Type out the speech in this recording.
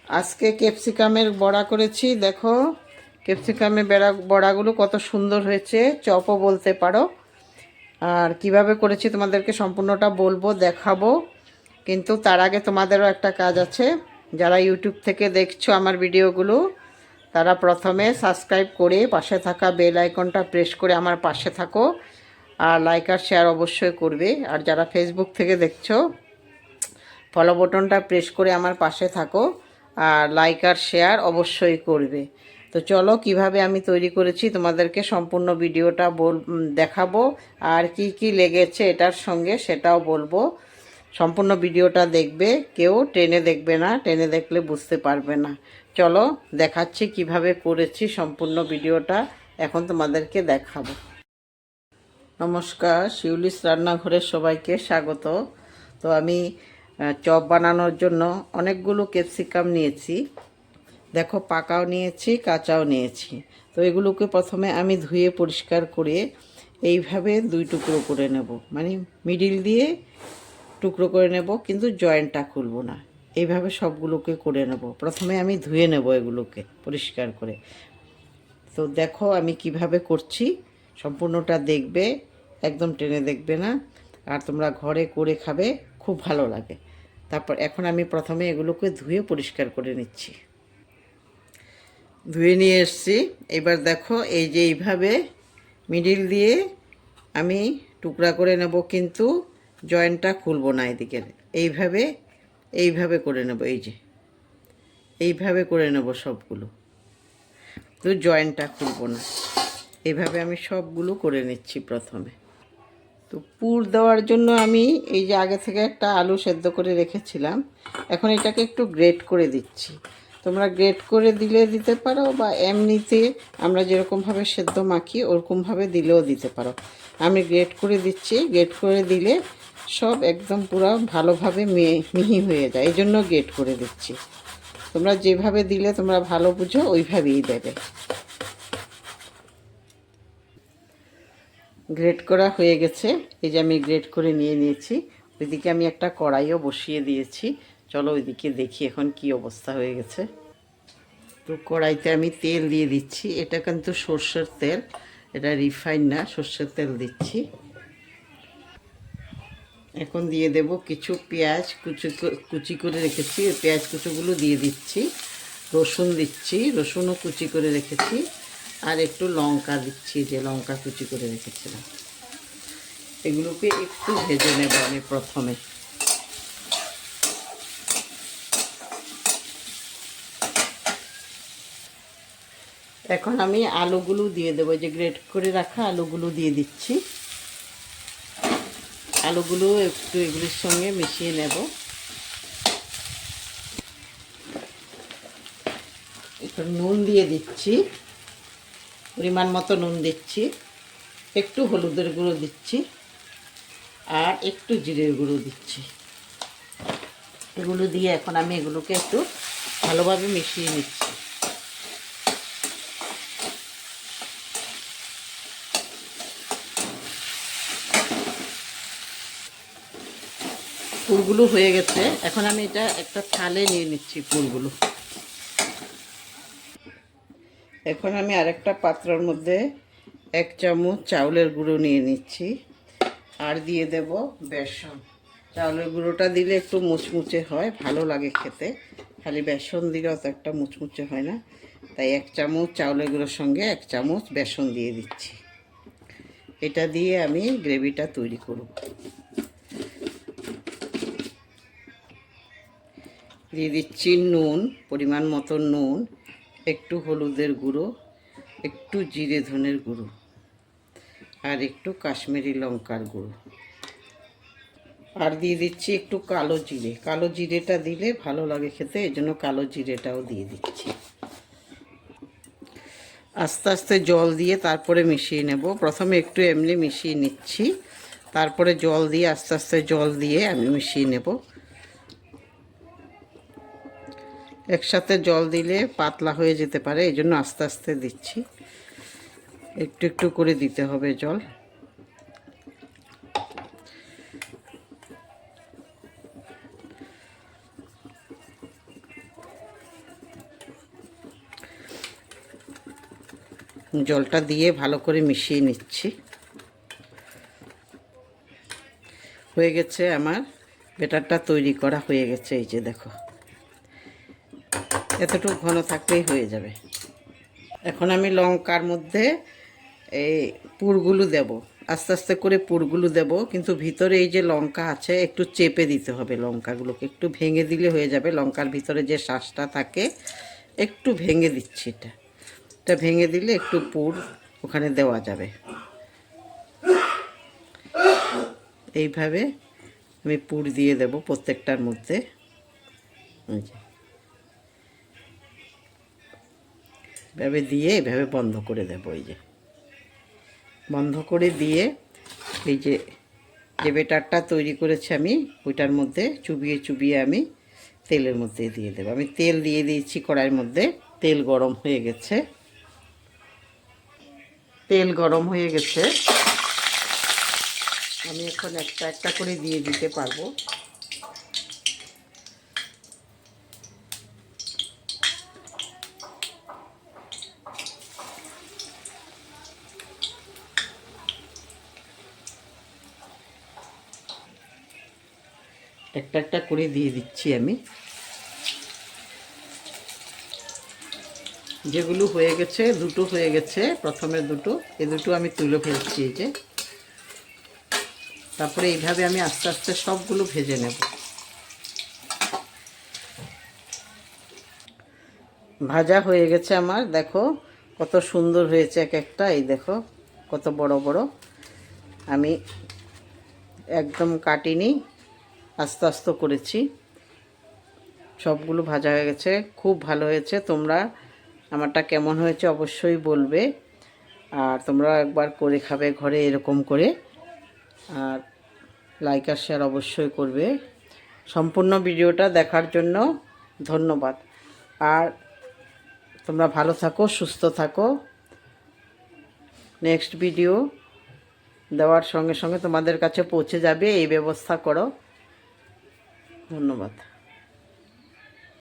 আজকে ক্যাপসিকামের বড়া করেছি। দেখো ক্যাপসিকামের বড়াগুলো কত সুন্দর হয়েছে, চপও বলতে পারো। আর কিভাবে করেছি তোমাদেরকে সম্পূর্ণটা বলবো, দেখাবো। কিন্তু তার আগে তোমাদেরও একটা কাজ আছে। যারা ইউটিউব থেকে দেখছো আমার ভিডিওগুলো, তারা প্রথমে সাবস্ক্রাইব করে পাশে থাকা বেল আইকনটা প্রেস করে আমার পাশে থাকো। আর লাইক আর শেয়ার অবশ্যই করবে। আর যারা ফেসবুক থেকে দেখছো, ফলো বাটনটা প্রেস করে আমার পাশে থাকো আর লাইক আর শেয়ার অবশ্যই করবে। তো চলো কিভাবে আমি তৈরি করেছি তোমাদেরকে সম্পূর্ণ ভিডিওটা দেখাবো। আর কি কি লেগেছে এটার সঙ্গে সেটাও বলবো। সম্পূর্ণ ভিডিওটা দেখবে, কেউ টেনে দেখবে না, টেনে দেখলে বুঝতে পারবে না। চলো দেখাচ্ছি কিভাবে করেছি সম্পূর্ণ ভিডিওটা এখন তোমাদেরকে দেখাবো। নমস্কার, শিউলিস রান্নাঘরের সবাইকে স্বাগত। তো আমি চপ বানানোর জন্য অনেকগুলো ক্যাপসিকাম নিয়েছি। দেখো পাকাও নিয়েছি, কাঁচাও নিয়েছি। তো এগুলোকে প্রথমে আমি ধুয়ে পরিষ্কার করে এইভাবে দুই টুকরো করে নেব, মানে মিডিল দিয়ে টুকরো করে নেব, কিন্তু জয়েন্টটা খুলবো না। এইভাবে সবগুলোকে করে নেব। প্রথমে আমি ধুয়ে নেব এগুলোকে পরিষ্কার করে। তো দেখো আমি কিভাবে করছি, সম্পূর্ণটা দেখবে, একদম টেনে দেখবে না। আর তোমরা ঘরে করে খাবে, খুব ভালো লাগে। তারপর এখন আমি প্রথমে এগুলোকে ধুয়ে পরিষ্কার করে নিচ্ছি। ধুয়ে নিয়ে এসছি। এবার দেখো এই যে এইভাবে মিডিল দিয়ে আমি টুকরা করে নেব, কিন্তু জয়েন্টটা খুলবো না এদিকে। এইভাবে এইভাবে করে নেব, এই যে এইভাবে করে নেব সবগুলো, তো জয়েন্টটা খুলবো না। এইভাবে আমি সবগুলো করে নিচ্ছি প্রথমে। তো পুর দেওয়ার জন্য আমি এই যে আগে থেকে একটা আলু সেদ্ধ করে রেখেছিলাম, এখন এটাকে একটু গ্রেট করে দিচ্ছি। তোমরা গ্রেট করে দিলে দিতে পারো, বা এমনিতে আমরা যেরকমভাবে সেদ্ধ মাখি ওরকমভাবে দিলেও দিতে পারো। আমি গ্রেট করে দিচ্ছি। গ্রেট করে দিলে সব একদম পুরো ভালোভাবে মিহি হয়ে যায়, এই জন্য গ্রেট করে দিচ্ছি। তোমরা যেভাবে দিলে তোমরা ভালো বুঝো ওইভাবেই দেবে। গ্রেট করা হয়ে গেছে। এই যে আমি গ্রেট করে নিয়ে নিয়েছি। ওইদিকে আমি একটা কড়াইও বসিয়ে দিয়েছি। চলো ওইদিকে দেখি এখন কি অবস্থা হয়ে গেছে। তো কড়াইতে আমি তেল দিয়ে দিচ্ছি। এটা কিন্তু সর্ষের তেল, এটা রিফাইন না, সর্ষের তেল দিচ্ছি। এখন দিয়ে দেব কিছু পেঁয়াজ কুচি করে রেখেছি, ওই পেঁয়াজ কুচোগুলো দিয়ে দিচ্ছি। রসুন দিচ্ছি, রসুনও কুচি করে রেখেছি। আর একটু লঙ্কা দিচ্ছি, যে লঙ্কা কুচি করে রেখেছিলাম। এগুলোকে একটু ভেজে নেব আমি প্রথমে। এখন আমি আলুগুলো দিয়ে দেবো, যে গ্রেট করে রাখা আলুগুলো দিয়ে দিচ্ছি। আলুগুলো একটু এগুলির সঙ্গে মিশিয়ে নেব। একটু নুন দিয়ে দিচ্ছি, পরিমাণ মতো নুন দিচ্ছি। একটু হলুদের গুঁড়ো দিচ্ছি, আর একটু জিরের গুঁড়ো দিচ্ছি। এগুলো দিয়ে এখন আমি এগুলোকে একটু ভালোভাবে মিশিয়ে নিচ্ছি। পুরগুলো হয়ে গেছে। এখন আমি এটা একটা থালে নিয়ে নিচ্ছি পুরগুলো। এখন আমি আরেকটা পাত্রের মধ্যে 1 চামচ চাউলের গুঁড়ো নিয়ে নিচ্ছি। আর দিয়ে দেব বেসন। চাউলের গুঁড়োটা দিলে একটু মুচমুচে হয়, ভালো লাগে খেতে। খালি বেসন দিলে অত একটা মুচমুচে হয় না। তাই 1 চামচ চাউলের গুঁড়োর সঙ্গে 1 চামচ বেসন দিয়ে দিচ্ছি। এটা দিয়ে আমি গ্রেভিটা তৈরি করব। দিয়ে দিচ্ছি নুন, পরিমাণ মতো নুন, একটু হলুদের গুঁড়ো, একটু জিরে ধনের গুঁড়ো, আর একটু কাশ্মীরি লঙ্কার গুঁড়ো। আর দিয়ে দিচ্ছি একটু কালো জিরে। কালো জিরেটা দিলে ভালো লাগে খেতে, এই জন্য কালো জিরেটাও দিয়ে দিচ্ছি। আস্তে আস্তে জল দিয়ে তারপরে মিশিয়ে নেব। প্রথমে একটু এমনি মিশিয়ে নিচ্ছি, তারপরে জল দিয়ে আস্তে আস্তে জল দিয়ে আমি মিশিয়ে নেব। একসাথে জল দিলে পাতলা হয়ে যেতে পারে, এই জন্য আস্তে আস্তে দিচ্ছি। একটু একটু করে দিতে হবে জল। জলটা দিয়ে ভালো করে মিশিয়ে নিচ্ছি। হয়ে গেছে আমার ব্যাটারটা তৈরি করা হয়ে গেছে। এই যে দেখো, এতটুকু ঘন থাকলেই হয়ে যাবে। এখন আমি লঙ্কার মধ্যে এই পুরগুলো দেব, আস্তে আস্তে করে পুরগুলো দেব, কিন্তু ভিতরে এই যে লঙ্কা আছে একটু চেপে দিতে হবে। লঙ্কাগুলোকে একটু ভেঙে দিলে হয়ে যাবে। লঙ্কার ভিতরে যে শ্বাসটা থাকে একটু ভেঙে দিচ্ছি। এটা ভেঙে দিলে একটু পুর ওখানে দেওয়া যাবে। এইভাবে আমি পুর দিয়ে দেব প্রত্যেকটার মধ্যে। এভাবে দিয়ে এভাবে বন্ধ করে দেব। এই যে বন্ধ করে দিয়ে এই যে যে ব্যাটারটা তৈরি করেছি আমি ওইটার মধ্যে চুবিয়ে চুবিয়ে আমি তেলের মধ্যে দিয়ে দেব। আমি তেল দিয়ে দিয়েছি কড়াইয়ের মধ্যে। তেল গরম হয়ে গেছে। তেল গরম হয়ে গেছে। আমি এখন একটা একটা করে দিয়ে দিতে পারবো। একটা একটা করে দিয়ে দিচ্ছি আমি। যেগুলো হয়ে গেছে, দুটো হয়ে গেছে, প্রথমে দুটো, এই দুটো আমি তুলে ফেলছি। এই যে তারপরে এইভাবে আমি আস্তে আস্তে সবগুলো ভেজে নেব। ভাজা হয়ে গেছে আমার। দেখো কত সুন্দর হয়েছে এক একটা। এই দেখো কত বড় বড়। আমি একদম কাটিনি, আস্তে আস্তে করেছি। সবগুলো ভাজা হয়ে গেছে, খুব ভালো হয়েছে। তোমরা আমারটা কেমন হয়েছে অবশ্যই বলবে। আর তোমরা একবার করে খাবে ঘরে এরকম করে। আর লাইক আর শেয়ার অবশ্যই করবে। সম্পূর্ণ ভিডিওটা দেখার জন্য ধন্যবাদ। আর তোমরা ভালো থাকো, সুস্থ থাকো। নেক্সট ভিডিও দেওয়ার সঙ্গে সঙ্গে তোমাদের কাছে পৌঁছে যাবে, এই ব্যবস্থা করো। ধন্যবাদ।